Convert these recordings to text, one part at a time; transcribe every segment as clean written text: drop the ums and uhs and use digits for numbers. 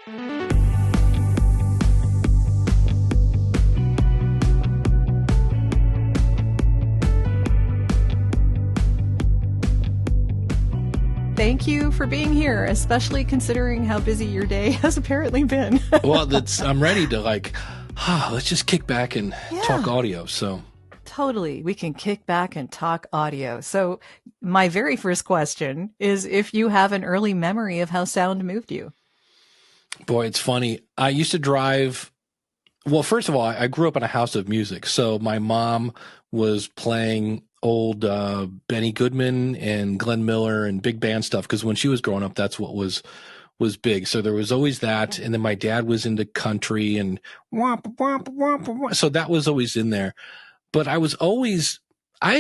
Thank you for being here, especially considering how busy your day has apparently been. Well, I'm ready to let's just kick back and talk audio. So totally. We can kick back and talk audio. So my very first question is if you have an early memory of how sound moved you. Boy, it's funny. I used to drive. Well, first of all, I grew up in a house of music. So my mom was playing old Benny Goodman and Glenn Miller and big band stuff, because when she was growing up, that's what was big. So there was always that. And then my dad was into country and womp, womp, womp, womp. So that was always in there. But I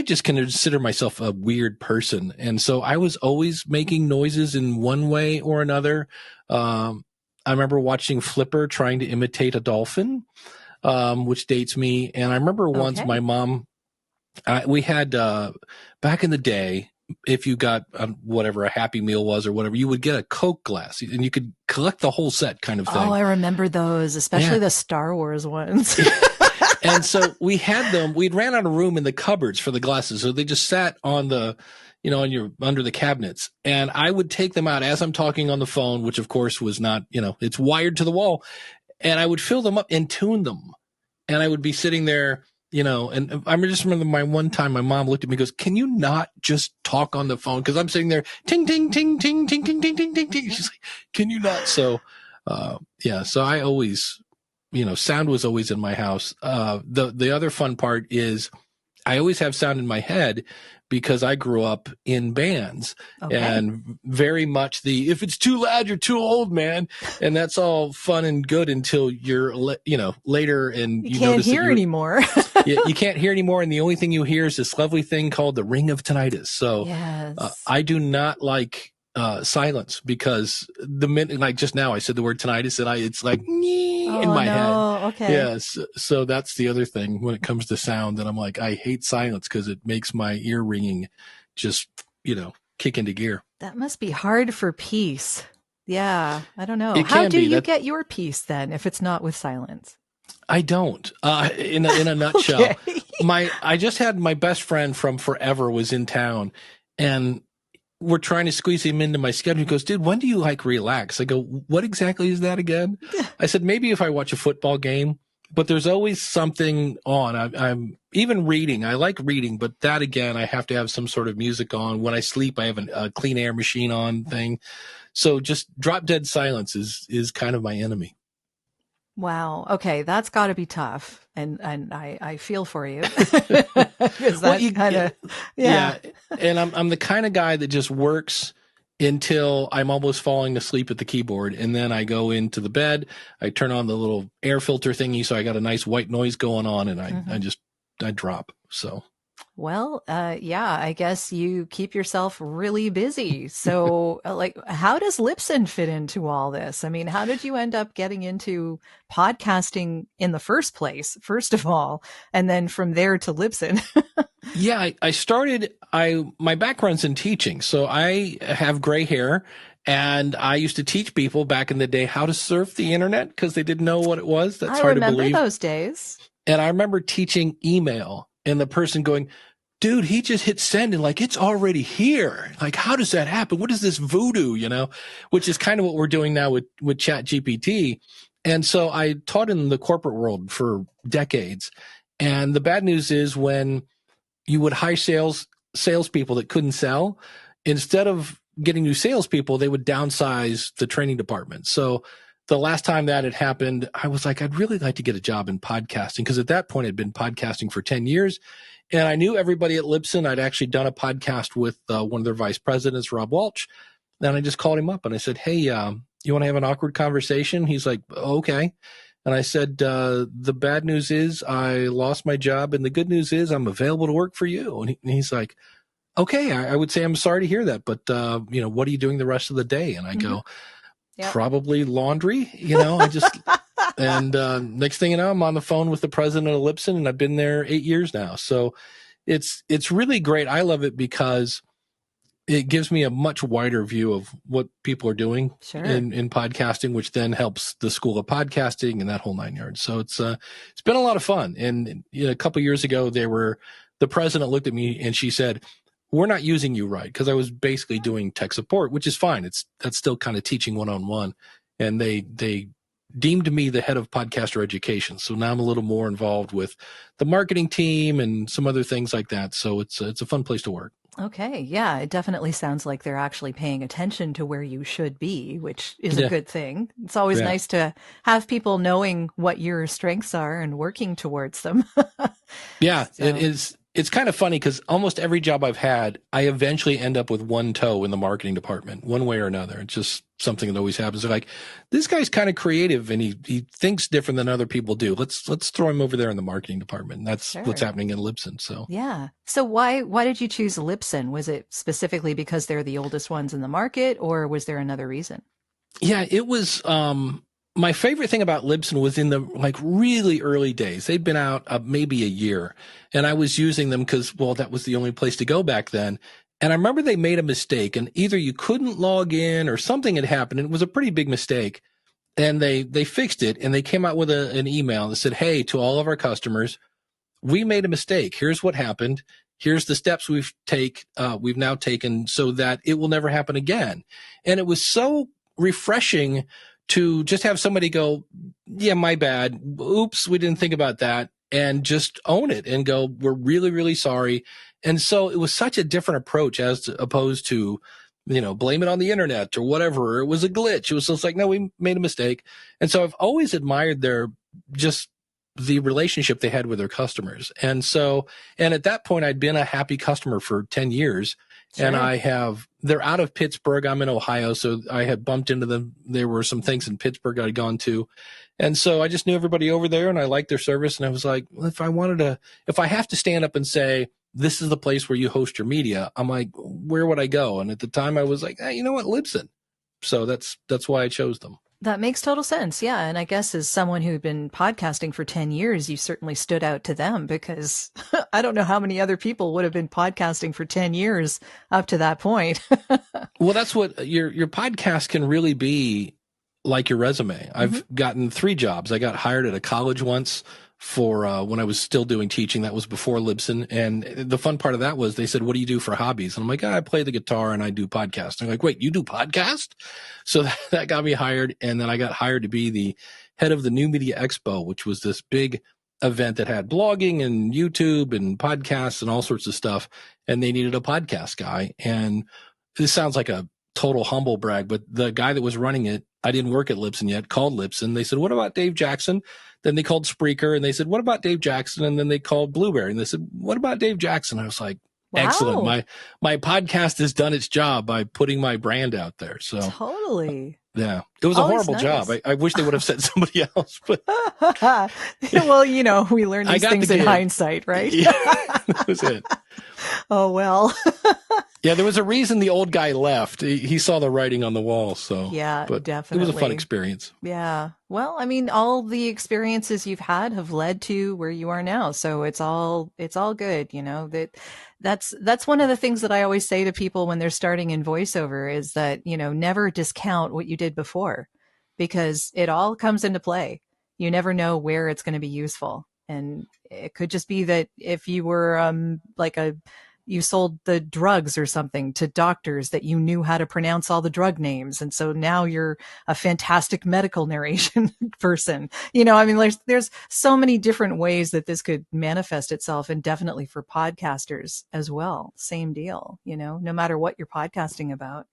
just consider myself a weird person. And so I was always making noises in one way or another. I remember watching Flipper trying to imitate a dolphin, which dates me. And I remember once my mom, we had, back in the day, if you got whatever a Happy Meal was or whatever, you would get a Coke glass and you could collect the whole set kind of thing. Oh, I remember those, especially the Star Wars ones. And so we had them, we'd ran out of room in the cupboards for the glasses. So they just sat on under the cabinets, and I would take them out as I'm talking on the phone, which of course was not, it's wired to the wall, and I would fill them up and tune them. And I would be sitting there, and I just remember one time my mom looked at me and goes, "Can you not just talk on the phone?" Cause I'm sitting there, ting, ting, ting, ting, ting, ting, ting, ting, ting, ting. She's like, "Can you not?" So, so I always, sound was always in my house. The other fun part is I always have sound in my head because I grew up in bands, and very much if it's too loud, you're too old, man. And that's all fun and good until you're, later and you can't hear anymore. You can't hear anymore. And the only thing you hear is this lovely thing called the ring of tinnitus. So I do not like silence, because the minute, like just now I said the word tinnitus and it's like in my head. Okay. Yes. So that's the other thing when it comes to sound, that I'm like, I hate silence because it makes my ear ringing just, kick into gear. That must be hard for peace. Yeah. I don't know. How do you get your peace then if it's not with silence? I don't. In a nutshell, I just had my best friend from forever was in town, and we're trying to squeeze him into my schedule. He goes, "Dude, when do you relax?" I go, "What exactly is that again?" I said, "Maybe if I watch a football game, but there's always something on." I'm even reading. I like reading, but that again, I have to have some sort of music on. When I sleep, I have a clean air machine on thing. So just drop dead silence is kind of my enemy. Wow. Okay. That's gotta be tough. And I feel for you. Yeah. And I'm the kind of guy that just works until I'm almost falling asleep at the keyboard. And then I go into the bed, I turn on the little air filter thingy. So I got a nice white noise going on, and I drop. So. Well, I guess you keep yourself really busy. So how does Libsyn fit into all this? I mean, how did you end up getting into podcasting in the first place, first of all, and then from there to Libsyn? Yeah, I started, my background's in teaching. So I have gray hair, and I used to teach people back in the day how to surf the internet because they didn't know what it was. That's hard to believe. I remember those days. And I remember teaching email, and the person going, "Dude, he just hit send and it's already here. How does that happen? What is this voodoo, which is kind of what we're doing now with Chat GPT. And so I taught in the corporate world for decades. And the bad news is when you would hire salespeople that couldn't sell, instead of getting new salespeople, they would downsize the training department. So the last time that had happened, I was like, I'd really like to get a job in podcasting, because at that point I'd been podcasting for 10 years. And I knew everybody at Libsyn. I'd actually done a podcast with one of their vice presidents, Rob Walsh. And I just called him up and I said, "Hey, you want to have an awkward conversation?" He's like, "Okay." And I said, "The bad news is I lost my job, and the good news is I'm available to work for you." And he's like, "Okay, I would say I'm sorry to hear that, but what are you doing the rest of the day?" And I go, "Probably laundry." And next thing you know, I'm on the phone with the president of Libsyn, and I've been there 8 years now. So it's really great. I love it because it gives me a much wider view of what people are doing Sure. in podcasting, which then helps the school of podcasting and that whole nine yards. So it's been a lot of fun. And a couple of years ago, the president looked at me and she said, "We're not using you right," because I was basically doing tech support, which is fine. That's still kind of teaching one-on-one. And they deemed me the head of podcaster education. So now I'm a little more involved with the marketing team and some other things like that. So it's a fun place to work. Okay. Yeah. It definitely sounds like they're actually paying attention to where you should be, which is a good thing. It's always nice to have people knowing what your strengths are and working towards them. Yeah. So. It is. It's kind of funny because almost every job I've had, I eventually end up with one toe in the marketing department, one way or another. It's just something that always happens. They're like, this guy's kind of creative and he thinks different than other people do. Let's throw him over there in the marketing department. And that's what's happening in Libsyn. So yeah. So why did you choose Libsyn? Was it specifically because they're the oldest ones in the market, or was there another reason? Yeah, it was. My favorite thing about Libsyn was in the really early days. They'd been out maybe a year, and I was using them because, well, that was the only place to go back then. And I remember they made a mistake, and either you couldn't log in or something had happened, and it was a pretty big mistake. And they fixed it, and they came out with an email that said, "Hey, to all of our customers, we made a mistake. Here's what happened. Here's the steps we've now taken so that it will never happen again." And it was so refreshing to just have somebody go, "Yeah, my bad. Oops, we didn't think about that," and just own it and go, "We're really, really sorry." And so it was such a different approach opposed to, blame it on the internet or whatever. It was a glitch. It was just like, no, we made a mistake. And so I've always admired the relationship they had with their customers. And at that point, I'd been a happy customer for 10 years. Sure. And they're out of Pittsburgh. I'm in Ohio. So I had bumped into them. There were some things in Pittsburgh I'd gone to. And so I just knew everybody over there and I liked their service. And I was like, well, if I have to stand up and say, this is the place where you host your media, I'm like, where would I go? And at the time I was like, hey, you know what? Libsyn. So that's why I chose them. That makes total sense. Yeah. And I guess as someone who'd been podcasting for 10 years, you certainly stood out to them because I don't know how many other people would have been podcasting for 10 years up to that point. Well, that's what your podcast can really be like your resume. I've gotten 3 jobs. I got hired at a college once for when I was still doing teaching. That was before Libsyn. And the fun part of that was they said, what do you do for hobbies? And I'm like, I play the guitar and I do podcasts. They're like, wait, you do podcast? So that got me hired. And then I got hired to be the head of the New Media Expo, which was this big event that had blogging and YouTube and podcasts and all sorts of stuff. And they needed a podcast guy. And this sounds like a total humble brag, but the guy that was running it, I didn't work at Libsyn yet, called Libsyn. They said, what about Dave Jackson? Then they called Spreaker and they said, what about Dave Jackson? And then they called Blueberry and they said, what about Dave Jackson? I was like, wow. Excellent. My podcast has done its job by putting my brand out there. So totally. Yeah. It was always a horrible job. I wish they would have said somebody else, but well, we learn these things in hindsight, right? Yeah, that was it. Oh, well. Yeah, there was a reason the old guy left. He saw the writing on the wall. So yeah, but definitely. It was a fun experience. Yeah. Well, I mean, all the experiences you've had have led to where you are now. So it's all good. That's one of the things that I always say to people when they're starting in voiceover is that, never discount what you did before because it all comes into play. You never know where it's going to be useful. And it could just be that if you were you sold the drugs or something to doctors that you knew how to pronounce all the drug names. And so now you're a fantastic medical narration person. There's so many different ways that this could manifest itself, and definitely for podcasters as well. Same deal, no matter what you're podcasting about.